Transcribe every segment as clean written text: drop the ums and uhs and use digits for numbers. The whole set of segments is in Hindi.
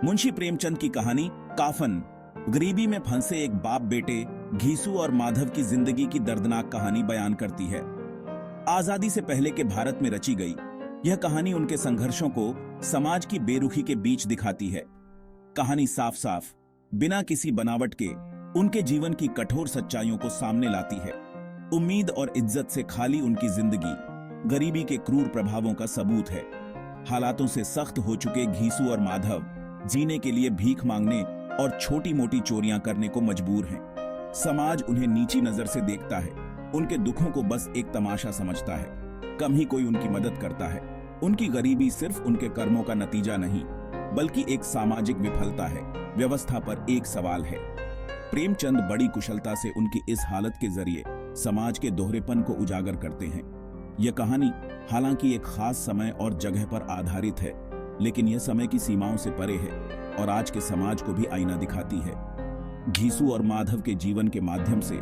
मुंशी प्रेमचंद की कहानी काफन गरीबी में फंसे एक बाप बेटे घीसू और माधव की जिंदगी की दर्दनाक कहानी बयान करती है। आजादी से पहले के भारत में रची गई यह कहानी उनके संघर्षों को समाज की बेरुखी के बीच दिखाती है। कहानी साफ साफ बिना किसी बनावट के उनके जीवन की कठोर सच्चाइयों को सामने लाती है। उम्मीद और इज्जत से खाली उनकी जिंदगी गरीबी के क्रूर प्रभावों का सबूत है। हालातों से सख्त हो चुके घीसू और माधव जीने के लिए भीख मांगने और छोटी मोटी चोरियां करने को मजबूर हैं। समाज उन्हें नीची नजर से देखता है, उनके दुखों को बस एक तमाशा समझता है। कम ही कोई उनकी मदद करता है। उनकी गरीबी सिर्फ उनके कर्मों का नतीजा नहीं बल्कि एक सामाजिक विफलता है। व्यवस्था पर एक सवाल है। प्रेमचंद बड़ी कुशलता से उनकी इस हालत के जरिए समाज के दोहरेपन को उजागर करते हैं। यह कहानी हालांकि एक खास समय और जगह पर आधारित है, लेकिन यह समय की सीमाओं से परे है और आज के समाज को भी आईना दिखाती है। घीसू और माधव के जीवन के माध्यम से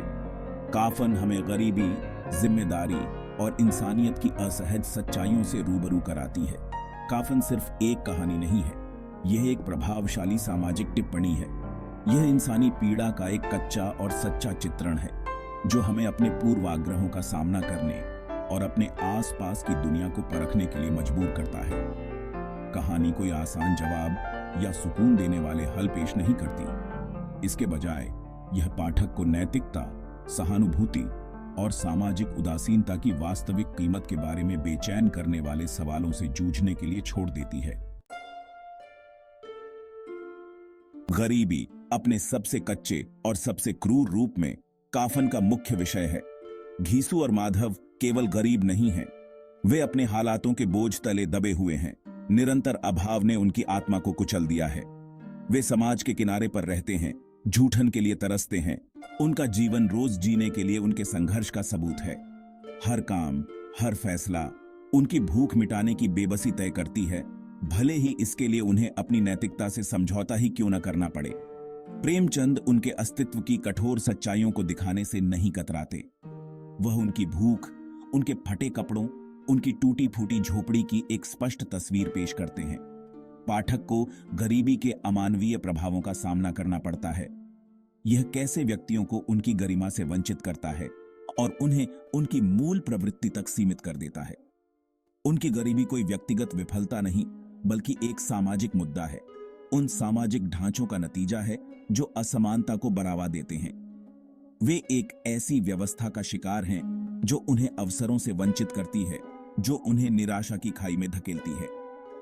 काफन हमें गरीबी, जिम्मेदारी और इंसानियत की असहज सच्चाइयों से रूबरू कराती है। काफन सिर्फ एक कहानी नहीं है, यह एक प्रभावशाली सामाजिक टिप्पणी है। यह इंसानी पीड़ा का एक कच्चा और सच्चा चित्रण है जो हमें अपने पूर्वाग्रहों का सामना करने और अपने आसपास की दुनिया को परखने के लिए मजबूर करता है। कहानी कोई आसान जवाब या सुकून देने वाले हल पेश नहीं करती। इसके बजाय यह पाठक को नैतिकता, सहानुभूति और सामाजिक उदासीनता की वास्तविक कीमत के बारे में बेचैन करने वाले सवालों से जूझने के लिए छोड़ देती है। गरीबी अपने सबसे कच्चे और सबसे क्रूर रूप में काफन का मुख्य विषय है। घीसू और माधव केवल गरीब नहीं हैं, वे अपने हालातों के बोझ तले दबे हुए हैं। निरंतर अभाव ने उनकी आत्मा को कुचल दिया है। वे समाज के किनारे पर रहते हैं, झूठन के लिए तरसते हैं। उनका जीवन रोज जीने के लिए उनके संघर्ष का सबूत है। हर काम, हर फैसला उनकी भूख मिटाने की बेबसी तय करती है, भले ही इसके लिए उन्हें अपनी नैतिकता से समझौता ही क्यों न करना पड़े। प्रेमचंद उनके अस्तित्व की कठोर सच्चाइयों को दिखाने से नहीं कतराते। वह उनकी भूख, उनके फटे कपड़ों, उनकी टूटी फूटी झोपड़ी की एक स्पष्ट तस्वीर पेश करते हैं। पाठक को गरीबी के अमानवीय प्रभावों का सामना करना पड़ता है। यह कैसे व्यक्तियों को उनकी गरिमा से वंचित करता है और उन्हें उनकी मूल प्रवृत्ति तक सीमित कर देता है। उनकी गरीबी कोई व्यक्तिगत विफलता नहीं बल्कि एक सामाजिक मुद्दा है। उन सामाजिक ढांचों का नतीजा है जो असमानता को बढ़ावा देते हैं। वे एक ऐसी व्यवस्था का शिकार हैं जो उन्हें अवसरों से वंचित करती है, जो उन्हें निराशा की खाई में धकेलती है।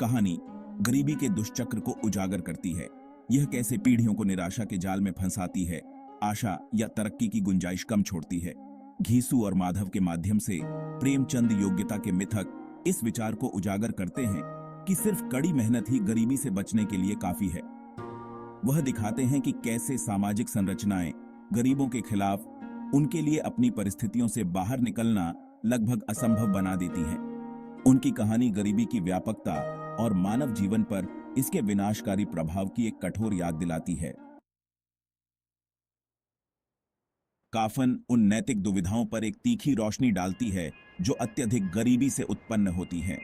कहानी गरीबी के दुष्चक्र को उजागर करती है। यह कैसे पीढ़ियों को निराशा के जाल में फंसाती है, आशा या तरक्की की गुंजाइश कम छोड़ती है। घीसू और माधव के माध्यम से प्रेमचंद योग्यता के मिथक इस विचार को उजागर करते हैं कि सिर्फ कड़ी मेहनत ही गरीबी से बचने के लिए काफी है। वह दिखाते हैं कि कैसे सामाजिक संरचनाएं गरीबों के खिलाफ उनके लिए अपनी परिस्थितियों से बाहर निकलना लगभग असंभव बना देती हैं। उनकी कहानी गरीबी की व्यापकता और मानव जीवन पर इसके विनाशकारी प्रभाव की एक कठोर याद दिलाती है। काफन उन नैतिक दुविधाओं पर एक तीखी रोशनी डालती है जो अत्यधिक गरीबी से उत्पन्न होती हैं।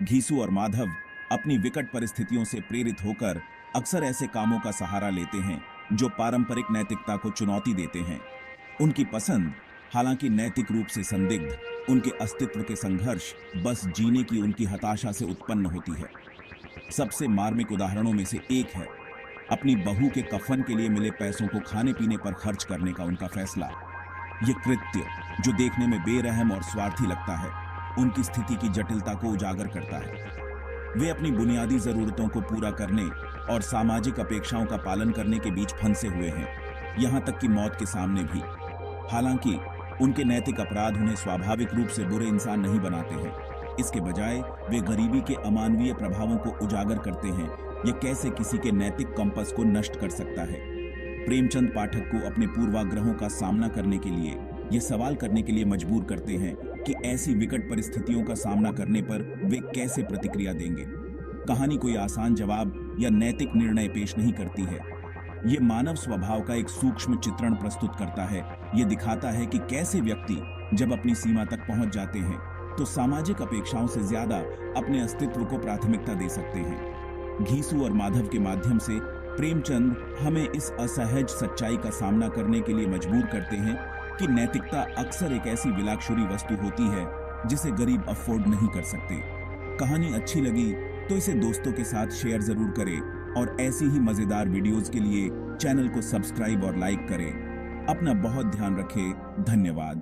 घीसू और माधव अपनी विकट परिस्थितियों से प्रेरित होकर अक्सर ऐसे कामों का सहारा लेते हैं जो पारंपरिक नैतिकता को चुनौती देते हैं। उनकी पसंद, हालांकि नैतिक रूप से संदिग्ध, उनके अस्तित्व के संघर्ष बस जीने की उनकी हताशा से उत्पन्न होती है। सबसे मार्मिक उदाहरणों में से एक है अपनी बहू के कफन के लिए मिले पैसों को खाने पीने पर खर्च करने का उनका फैसला। यह कृत्य, जो देखने में बेरहम और स्वार्थी लगता है, उनकी स्थिति की जटिलता को उजागर करता है। वे अपनी बुनियादी जरूरतों को पूरा करने और सामाजिक अपेक्षाओं का पालन करने के बीच फंसे हुए हैं, यहां तक कि मौत के सामने भी। हालांकि उनके नैतिक अपराध उन्हें स्वाभाविक रूप से बुरे इंसान नहीं बनाते हैं। इसके बजाय वे गरीबी के अमानवीय प्रभावों को उजागर करते हैं। यह कैसे किसी के नैतिक कंपस को नष्ट कर सकता है। प्रेमचंद पाठक को अपने पूर्वाग्रहों का सामना करने के लिए यह सवाल करने के लिए मजबूर करते हैं कि ऐसी विकट परिस्थितियों का सामना करने पर वे कैसे प्रतिक्रिया देंगे। कहानी कोई आसान जवाब या नैतिक निर्णय पेश नहीं करती है। ये मानव स्वभाव का एक सूक्ष्म चित्रण प्रस्तुत करता है। ये दिखाता है कि कैसे व्यक्ति जब अपनी सीमा तक पहुंच जाते हैं तो सामाजिक अपेक्षाओं से ज्यादा अपने अस्तित्व को प्राथमिकता दे सकते हैं। घीसू और माधव के माध्यम से प्रेमचंद हमें इस असहज सच्चाई का सामना करने के लिए मजबूर करते हैं कि नैतिकता अक्सर एक ऐसी विलासुरी वस्तु होती है जिसे गरीब अफोर्ड नहीं कर सकते। कहानी अच्छी लगी तो इसे दोस्तों के साथ शेयर जरूर करें और ऐसी ही मजेदार वीडियोस के लिए चैनल को सब्सक्राइब और लाइक करें। अपना बहुत ध्यान रखें। धन्यवाद।